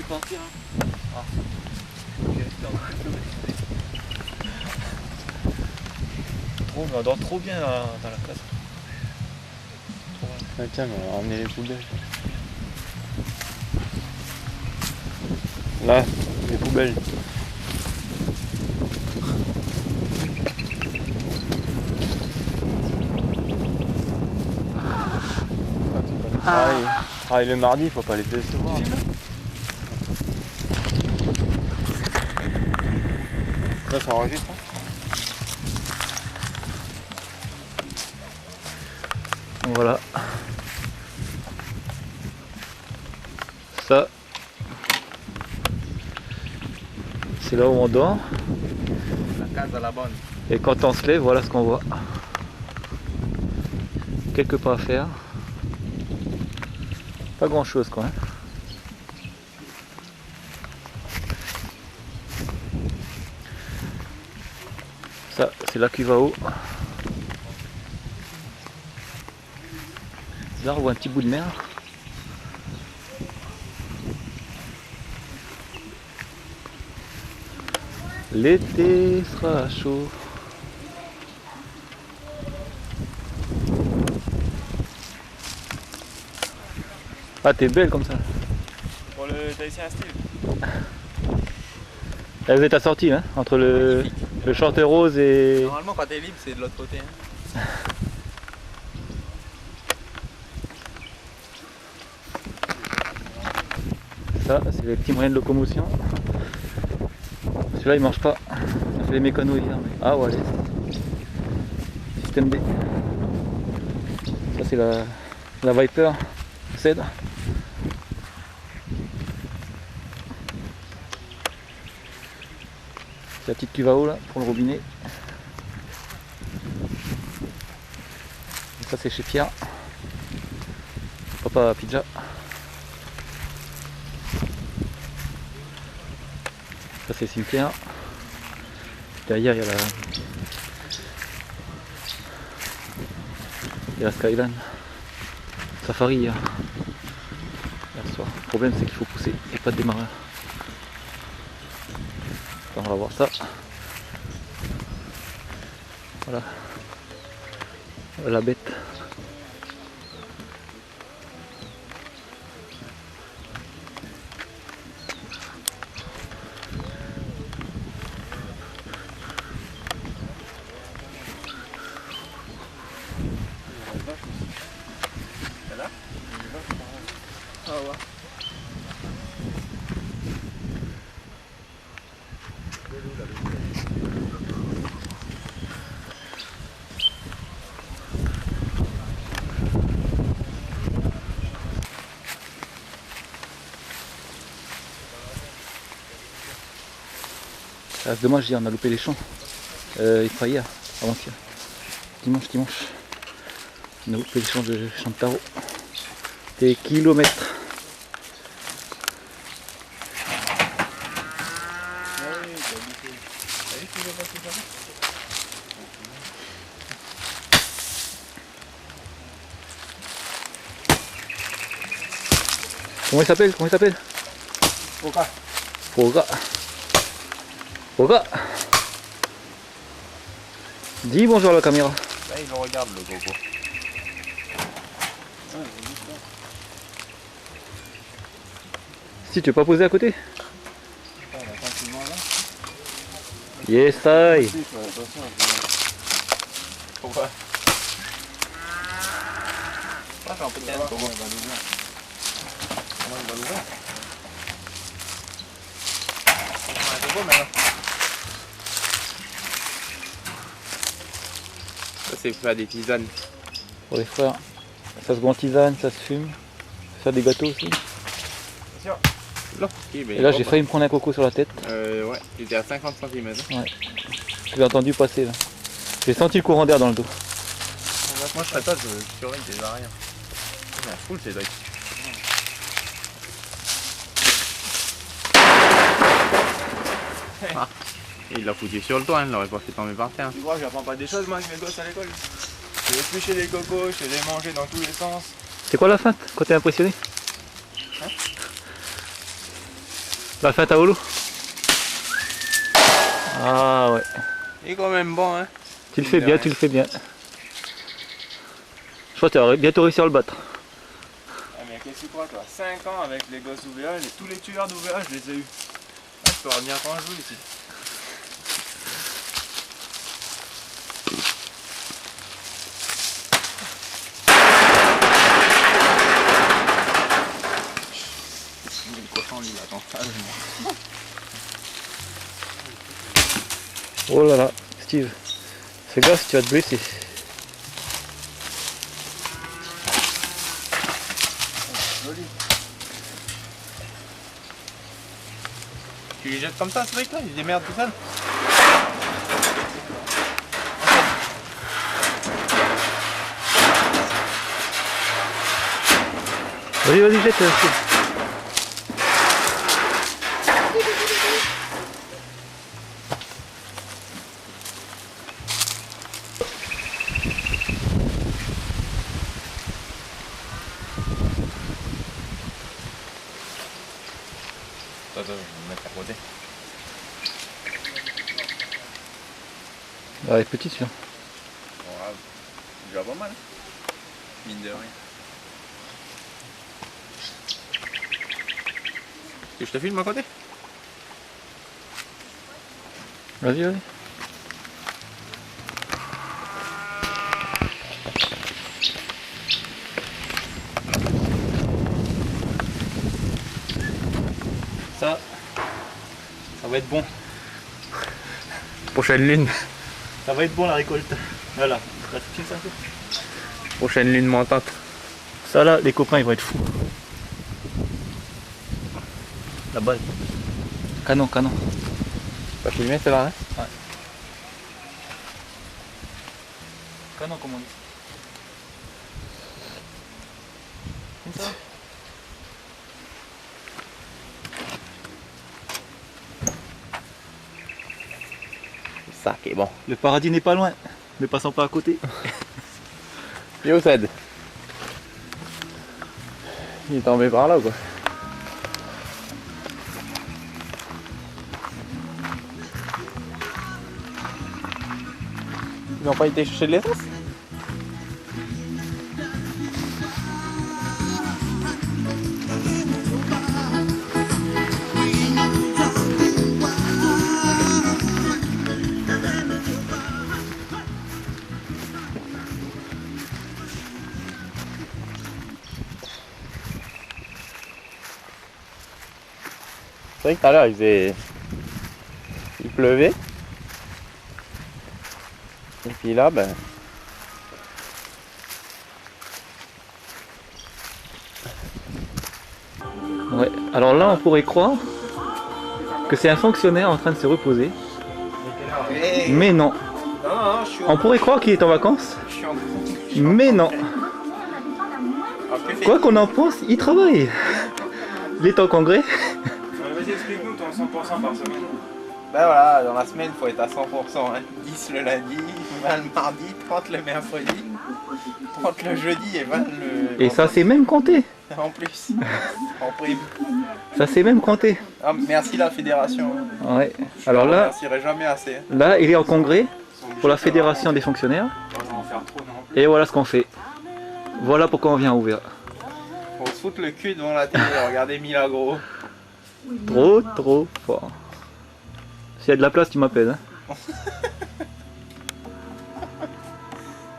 partir. Hein. Ah. Trop, mais on dort trop bien là, dans la case. Ah, tiens, mais on va ramener les poubelles. Là, les poubelles. Travaille le mardi, il faut pas les décevoir. Là, ça enregistre. Voilà. Ça, c'est là où on dort. La case à la bonne. Et quand on se lève, voilà ce qu'on voit. Quelques pas à faire. Pas grand chose quoi. Hein. Ça, c'est la cuve à eau. Là, on voit un petit bout de mer. L'été sera chaud. Ah, t'es belle comme ça. Pour le Dacia Steve. Elle faisait ta sortie, hein, entre le short rose et... Normalement, quand t'es libre, c'est de l'autre côté. Hein. Ça, c'est les petits moyens de locomotion. Celui-là, il mange pas. Ça fait les mécanos hier. Ah, voilà. Système D. Ça, c'est la Viper Cèdre. C'est la petite cuve à eau là pour le robinet. Et ça, c'est chez Pierre. Papa Pizza. Ça, c'est le cimetière. Derrière, il y a la Skyline. Safari hier soir. Le problème, c'est qu'il faut pousser et pas de démarreur. On va voir ça. Voilà. La bête. Ah ouais. Ah, c'est dommage, hier on a loupé les champs. Il faut hier, avant-hier. Dimanche. On a loupé les champs de tarot. Des kilomètres. Comment il s'appelle Foga. Dis bonjour à la caméra. Là, il le regarde le gogo. Si tu veux pas poser à côté. Yes, I. Pourquoi? Ça fait un peu de temps. Comment il va l'ouvrir? C'est beau maintenant. Ça c'est pour faire des tisanes. Pour les frères, ça se boit en tisane, ça se fume. Faire des gâteaux aussi. Là, okay, et là j'ai failli me prendre un coco sur la tête. Ouais, il était à 50 cm. Ouais. Je l'ai entendu passer là. J'ai senti le courant d'air dans le dos. Moi je ferais pas, je surveille déjà rien. Il m'en fout le Cédric. Ah. Il l'a foutu sur le toit, il l'aurait pas fait tomber par terre. Tu vois, j'apprends pas des choses moi avec mes gosses à l'école. Je vais éplucher les cocos, je vais les manger dans tous les sens. C'est quoi la feinte quand t'es impressionné? Hein? La fête à Olo. Ah ouais. Il est quand même bon, hein. Tu le fais bien, tu le fais bien. Je crois que tu vas bientôt réussir à le battre. Ah, mais qu'est-ce que tu crois, toi? 5 ans avec les gosses d'OVA, tous les tueurs d'OVA, je les ai eus. Ah, je peux revenir quand je veux ici. Il est le cochon, lui, attends. Oh là là, Steve. Fais gaffe, tu vas te blesser. Joli. Tu les jettes comme ça, ce truc là? Il se démerde tout seul? Vas-y, vas-y, jette. Steve. Attends, je vais me mettre à côté. Ah, elle est petite celui-là. Bon, là, déjà pas mal. Mine de rien. Que je te filme à côté? Vas-y, vas-y. Ça va être bon. Prochaine lune. Ça va être bon la récolte. Voilà. Là, tu filmes ça un peu. Prochaine lune montante. Ça là, les copains ils vont être fous. La balle. Canon, canon. T'as filmé celle-là, hein? Canon comme on dit. Comme ça. Ça qui est bon. Le paradis n'est pas loin. Ne passons pas à côté. Yo Ced. Il est tombé par là ou quoi? Ils n'ont pas été chercher de l'essence? C'est vrai que tout à l'heure il pleuvait. Et puis là, ben. Ouais. Alors là on pourrait croire que c'est un fonctionnaire en train de se reposer. Mais non. Non, je suis On pourrait croire qu'il est en vacances. Je suis en Mais non. Après, Quoi qu'on en pense, il travaille. Il est en congrès. vas-y, explique-nous ton 100% par semaine. Ben voilà, dans la semaine, il faut être à 100%. Hein. 10 le lundi, 20 le mardi, 30 le mercredi, 30 le jeudi et 20 le... Et ça c'est même compté. En plus, en prime. Ça c'est même compté. Ah, merci la fédération. Ouais. Alors Je ne là, remercierai jamais assez. là il est en congrès pour la fédération des fonctionnaires. On va en faire trop non plus. Et voilà ce qu'on fait. Voilà pourquoi on vient ouvrir. On se fout le cul devant la télé et regarder Milagro. Trop fort. S'il y a de la place, tu m'appelles. Hein.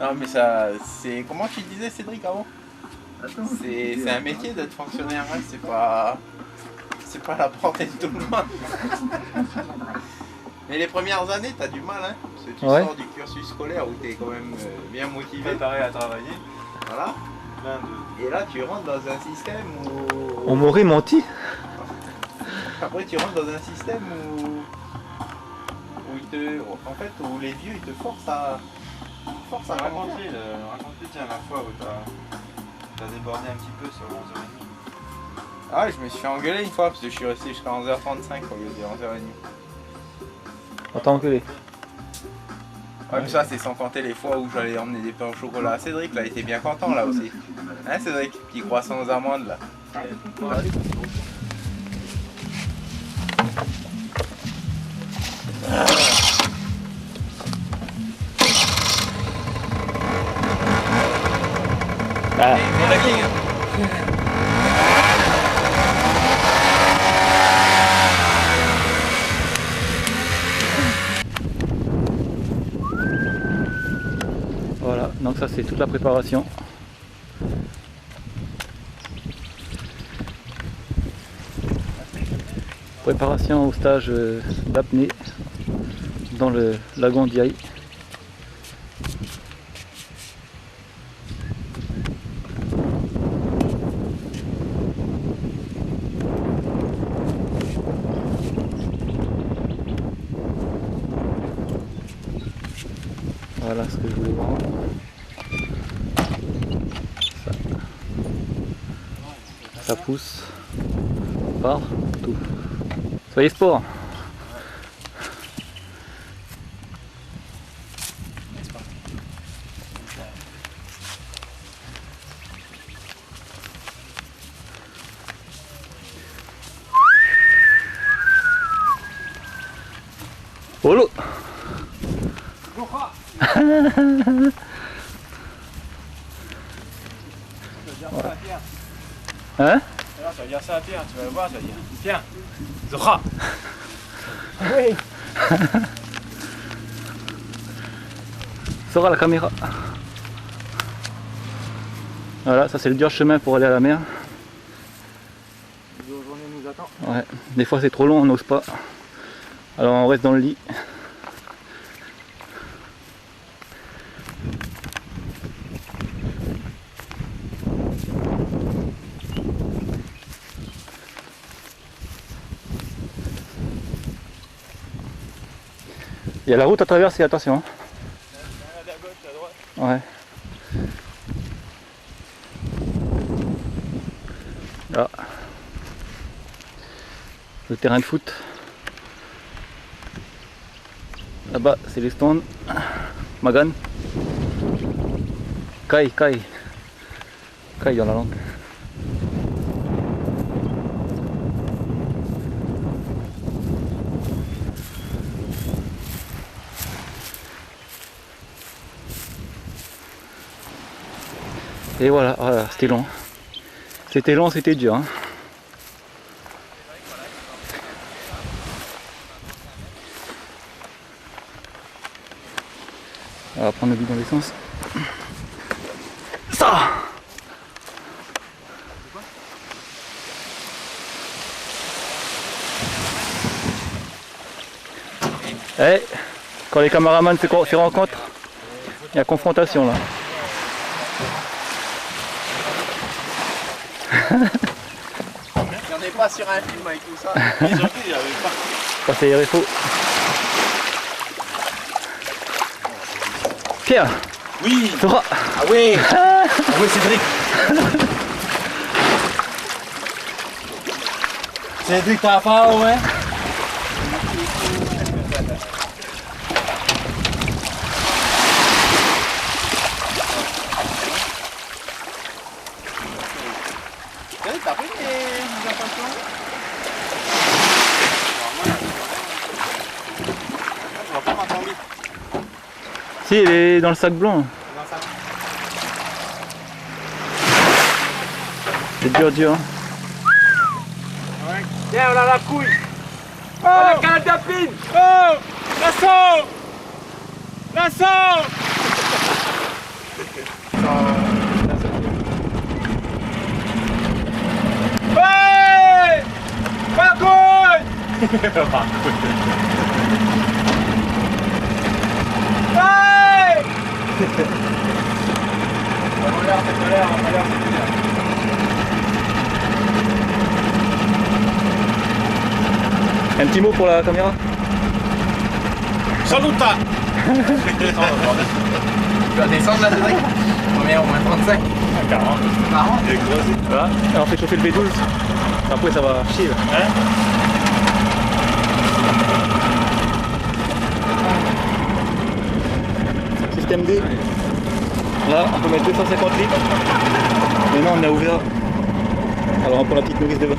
Non mais ça, c'est... Comment tu disais Cédric avant? C'est un métier d'être fonctionnaire, hein. C'est pas la portée de tout le monde. Mais les premières années, t'as du mal, hein. Parce que tu Ouais. sors du cursus scolaire où t'es quand même bien motivé. Préparé à travailler. Voilà. Plein de... Et là, tu rentres dans un système où... On m'aurait menti. Après, tu rentres dans un système où en fait, où les vieux, ils te forcent à raconter. Raconte-lui, tiens, la fois où t'as débordé un petit peu sur 11h30. Ah ouais, je me suis fait engueuler une fois parce que je suis resté jusqu'à 11h35 au lieu de 11h30. On t'a engueulé. Ouais, mais ça, c'est sans compter les fois où j'allais emmener des pains au chocolat. Cédric, là, il était bien content, là aussi. Hein, Cédric? Petit croissant aux amandes, là. Donc ça c'est toute la préparation. Préparation au stage d'apnée dans le lagon d'Yaï. Voilà ce que je voulais voir. Ça pousse partout. Soyez sport. Olo. Hein? Alors, ça veut dire ça à Pierre, tu vas le voir, ça veut dire tiens, Zohra. Oui. Sors à la caméra. Voilà, ça c'est le dur chemin pour aller à la mer. La journée nous attend. Ouais, des fois c'est trop long, on n'ose pas. Alors on reste dans le lit. Il y a la route à traverser, attention. À gauche, à droite. Ouais. Là. Le terrain de foot. Là-bas, c'est les stones. Magan. Kai, Kai. Kai dans la langue. Et voilà, voilà, c'était long. C'était long, c'était dur. Hein. On va prendre le bidon d'essence. Ça! Eh, quand les caméramans se rencontrent, il y a confrontation là. J'en ai pas sur un film avec tout ça. Ils ont dit, il y avait pas. Ça c'est RFO. Pierre! Oui. Zora! Ah oui. Ah oui, Cédric. Cédric, t'as pas, ouais. T'as pris les intentions? Je vois pas ma combi. Si, il est dans le sac blanc. C'est dur, dur. Hein. Tiens, on a la couille. Oh, la catapine. Oh, l'assaut. L'assaut. Ouais. Pas couille. Ouais. On va l'air, Un petit mot pour la caméra? Saluta. Tu vas descendre là, Cédric? Combien? Au moins 35? 40. 40? Il est grossi. Voilà, et on fait chauffer le B12. Après ça va chier là. Hein? Système D. Là, on peut mettre 250 litres. Maintenant, on a ouvert. Alors, on prend la petite nourrice devant.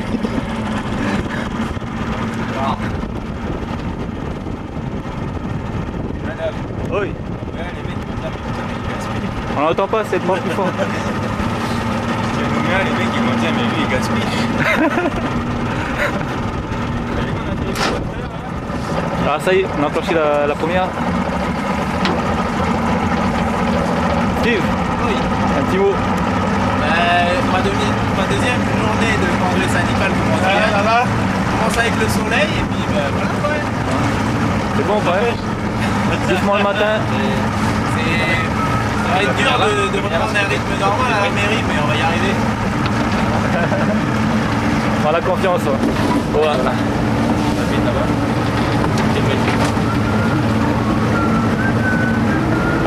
Oui. On n'entend pas, c'est pas plus fort. Les mecs ils vont dire mais lui il gaspille. Ah ça y est, on a enclenché la première. Steve, Oui. un petit mot. Ma deuxième journée de congrès syndical commence bien. Commence avec le soleil et puis voilà quoi. C'est bon, ouais. Doucement le matin. Ça va être dur de reprendre un rythme normal à la mairie, mais on va y arriver. On a la confiance. Ouais. Voilà.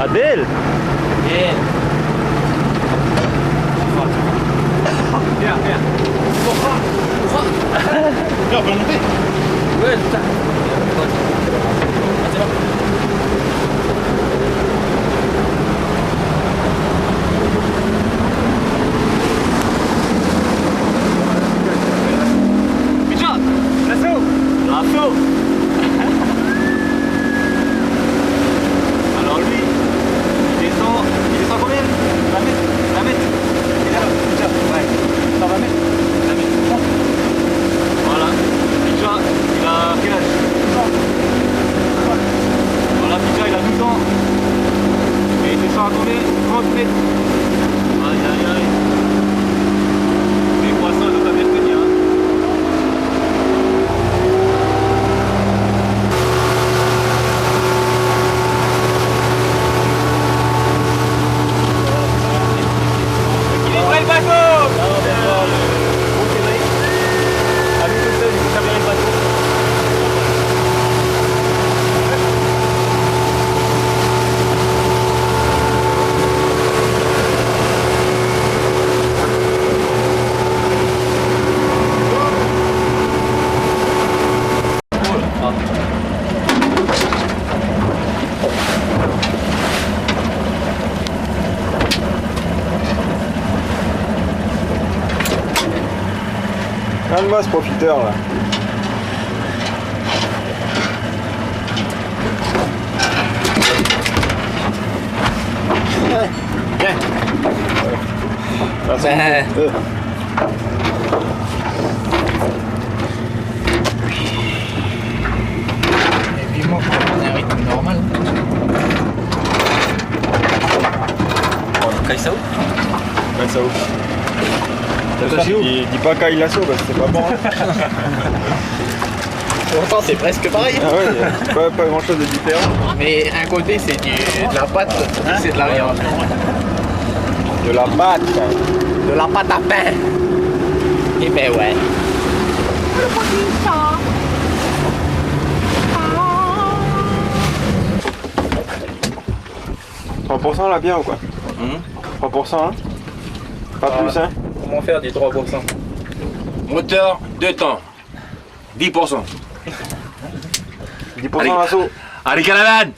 Adèle. Viens, viens. On peut monter. Ouais, putain. Alors lui, il descend combien? 20 mètres? 20 mètres? Il est là, déjà, ouais. 120 mètres? 20 mètres. Voilà. Picha, il a quel âge? 12 ans. Voilà, Picha, il a 12 ans. Et il descend à combien? 30 mètres. Aïe, aïe, aïe. Les poissons, ils doivent bien tenir, hein. Calme-moi ce profiteur là. Viens. Et puis moi, pour prendre un rythme normal. Kaisao? Kaisao. Dis pas Kailasso parce que c'est pas bon. Hein. Pourtant, c'est presque pareil. Ah ouais, pas grand chose de différent. Mais un côté, c'est de la pâte, c'est de la viande. De la pâte. De la pâte à pain. Et ben ouais. 3% la bière ou quoi? 3% hein? Pas plus hein? Comment faire des 3%? Moteur, 2 temps. 10%. 10% l'assaut. Allez, caravane.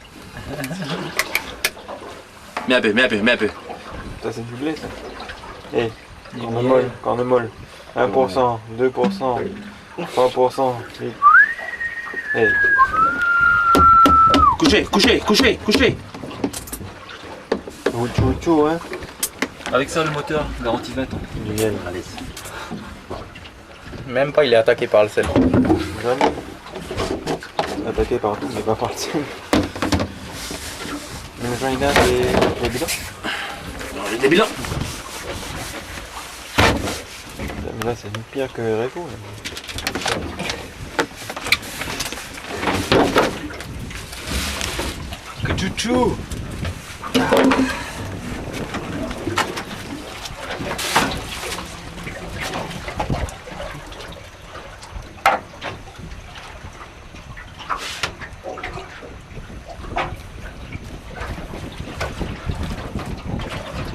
Mets un peu, mets un peu, mets un peu. Ça c'est du blé ça. Eh, cornemol. 1%, 2%, 3%. Eh. Couchez, couchez, couchez, couchez. Chou, hein. Avec ça, le moteur garantit 20 ans. Du miel. Allez. Même pas, il est attaqué par le sel. Jamais. Attaqué partout, mais pas par le sel. Mais j'en ai les bilans. J'ai des bilans. Mais là c'est pire que Revo. Que chouchou.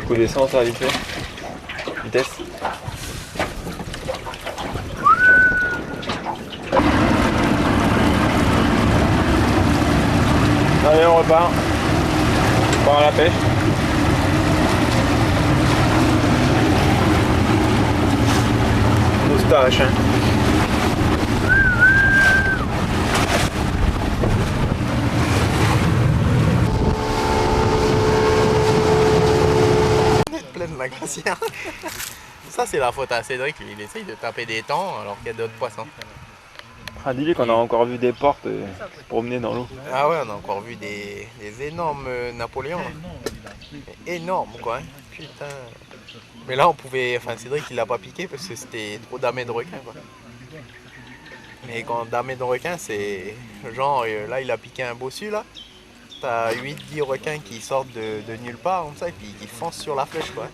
Coup d'essence à vite fait. Vitesse. Allez on repart. On part à la pêche. Moustache hein. Pleine la glacière. Ça c'est la faute à Cédric, lui il essaye de taper des temps alors qu'il y a d'autres poissons. Ah dis-lui qu'on a encore vu des portes se promener dans l'eau. Ah ouais, on a encore vu des énormes Napoléons. Là. Mais énorme quoi, hein. Putain. Mais là on pouvait, enfin Cédric il l'a pas piqué parce que c'était trop damé de requin quoi. Mais quand damé de requin c'est genre là il a piqué un bossu là. T'as 8-10 requins qui sortent de nulle part comme ça et puis qui foncent sur la flèche quoi.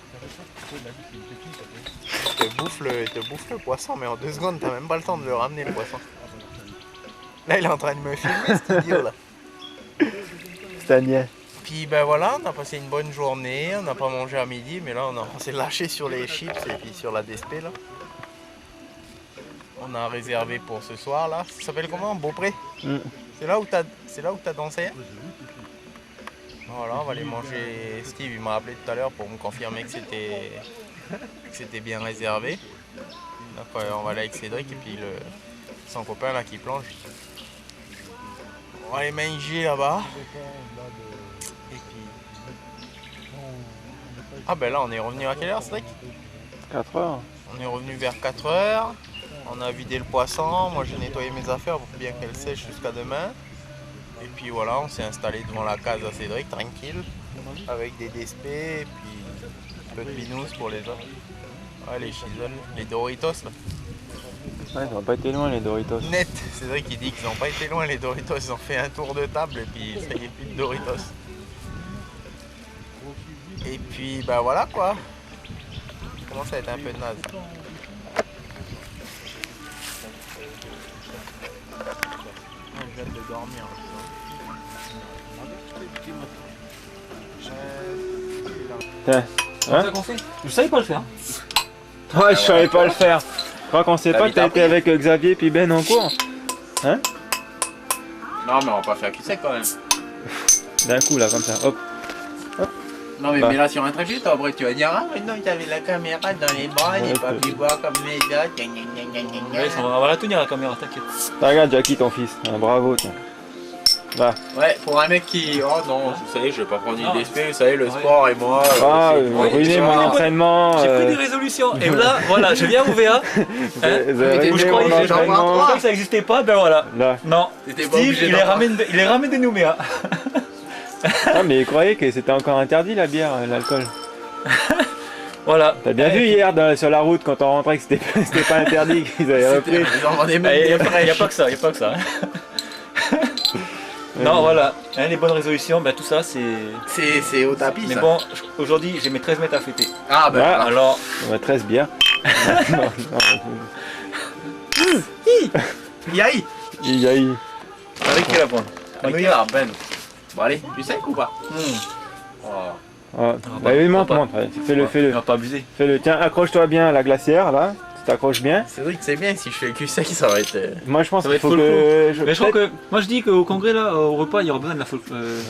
Il te bouffe le poisson mais en 2 secondes t'as même pas le temps de le ramener le poisson. Là il est en train de me filmer cet idiot là. Staniel. Puis ben voilà, on a passé une bonne journée, on n'a pas mangé à midi mais là on s'est lâché sur les chips et puis sur la DSP là. On a réservé pour ce soir là. Ça s'appelle comment? Beaupré? C'est là où t'as dansé? Voilà, on va aller manger. Steve il m'a appelé tout à l'heure pour me confirmer que c'était bien réservé. Donc on va aller avec Cédric et puis son copain là qui plonge. On va aller manger là-bas. Et puis... Ah ben là on est revenu à quelle heure Cédric? 4 heures. On est revenu vers 4 heures. On a vidé le poisson. Moi j'ai nettoyé mes affaires pour bien qu'elles sèchent jusqu'à demain. Et puis voilà, on s'est installé devant la case à Cédric, tranquille, avec des DSP et puis un peu de binous pour les autres. Ouais, les chisels, les Doritos là. Ouais, ils ont pas été loin les Doritos. Net, Cédric il dit qu'ils n'ont pas été loin les Doritos, ils ont fait un tour de table et puis ça y est, plus de Doritos. Et puis bah voilà quoi, ça commence à être un peu naze. J'ai hâte de dormir. Tiens. C'est ça qu'on fait? Je savais pas le faire. Ouais, je savais pas le faire. Je crois qu'on sait pas que t'as été avec Xavier puis Ben en cours. Hein? Non mais on va pas faire cul sec quand même. D'un coup là, comme ça, hop. Non mais Bah. mets-la sur un trépied, toi après tu vas dire ah maintenant il avait la caméra dans les bras, il n'est pas pu voir comme les autres. Ouais, on va la tenir la caméra, t'inquiète. Regarde Jackie ton fils, ah, bravo tiens. Là. Ouais, pour un mec qui... Oh non, vous savez, je vais pas prendre une DSP, vous savez, le sport et moi... Ah, c'est- ruiner mon entraînement. J'ai pris des résolutions et là, voilà, je viens au VA. Où je croyais que ça n'existait pas, ben voilà. Là. Non, T'étais pas Steve, obligé il d'en est prendre. ramené des Nouméa. Ah, mais il croyait que c'était encore interdit la bière, l'alcool. Voilà. T'as bien vu hier sur la route quand on rentrait que c'était pas interdit, qu'ils avaient repris. Ils en vendaient même Il des n'y a fraîches. pas que ça, il n'y a pas que ça. Non, voilà, hein, les bonnes résolutions, ben, tout ça c'est... C'est au tapis Mais ça. bon, aujourd'hui j'ai mes 13 mètres à fêter. Ah bah Ouais. voilà. Alors, On va 13 bières. Non, Yaï. il y a eu. avec qui la bonne? Avec quel arbre, Ben? Bon allez, tu sais ou pas? Oh. Ah, bah, oui, monte, ouais. Fais-le, On fais-le. va pas abuser. Fais-le. Tiens, accroche-toi bien à la glacière là. Tu t'accroches bien. C'est vrai que c'est bien, si je fais le cul sec ça va être... Moi je pense Ça va qu'il être faut full que. Mais je crois que, moi je dis qu'au congrès là, au repas, il y aura besoin de la folk.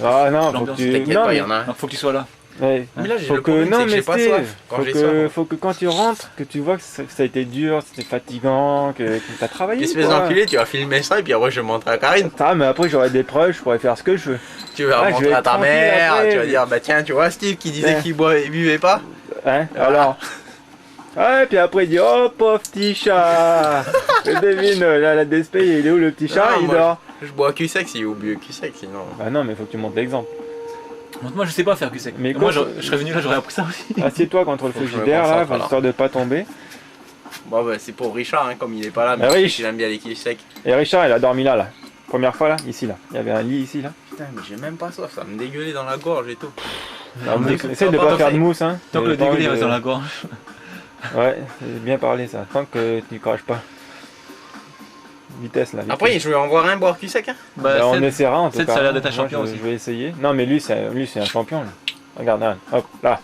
Ah non, faut que l'ambiance, tu. T'inquiète Non, pas, il mais... y en a un. non, faut que tu sois là. Ouais. Mais là j'ai Faut le que problème, non c'est que mais j'ai pas Steve, soif. Quand j'ai soif... faut que quand tu rentres, que tu vois que ça a été dur, c'était fatigant, que t'as travaillé. Espèce quoi. d'enculé, tu vas filmer ça et puis après je vais montrer à Karine. Ah mais après j'aurai des preuves, je pourrais faire ce que je veux. Tu vas Ah, je vais montrer à être ta tranquille mère, après. tu vas dire bah tiens tu vois Steve qui disait Ouais. qu'il buvait pas. Hein Voilà. alors. Ouais, puis après il dit oh pauvre petit chat. Et devine, là, la DSP, il est où le petit chat? Non, Il moi, dort. Je bois cul sec si vous buvez cul sec sinon. Bah non mais faut que tu montres l'exemple. Moi je sais pas faire cul sec. Mais Moi quand- je serais venu là, j'aurais appris ça aussi. Assieds-toi contre le Faut que je me frigidaire là, concentre, alors. histoire de pas tomber. Bon bah c'est pour Richard hein, comme il est pas là mais Ah, Rich. il aime bien les culs secs. Et Richard il a dormi là. Première fois là, ici là. Il y avait un lit ici là. Putain mais j'ai même pas soif, ça me dégueulait dans la gorge et tout. Alors, mais essaye de pas pas faire de fait. mousse hein. Tant que le Pas envie dégueulé de- reste dans la gorge. Ouais, c'est bien parlé ça. Tant que tu craches pas. Vitesse là. Vitesse. Après je vais en voir un boire cul sec hein. Bah, on essaiera en tout Seth, cas. ça a l'air d'être un Moi, champion je aussi. vais essayer. Non mais lui c'est un champion là. Regarde, regarde. Hop, là.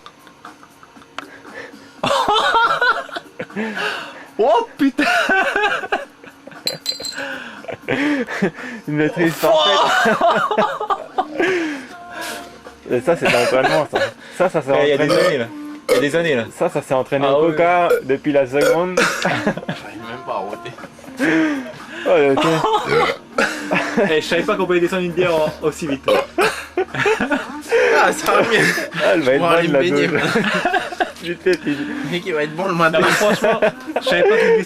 Oh putain. Une maîtrise parfaite. Et ça c'est l'entraînement ça. Ça s'est Il y a des entraîné. années là. Il y a des années là. Ça s'est entraîné Ah au ouais. coca depuis la seconde. J'arrive même pas à roter. Oh, tiens. Je savais pas qu'on pouvait descendre une bière aussi vite. Ah ça va bien. Ah, elle va être Bon, allez bonne me la baigner. douche. Vite fait, puis- Le mec il va être bon le Non matin. mais franchement, je savais pas qu'une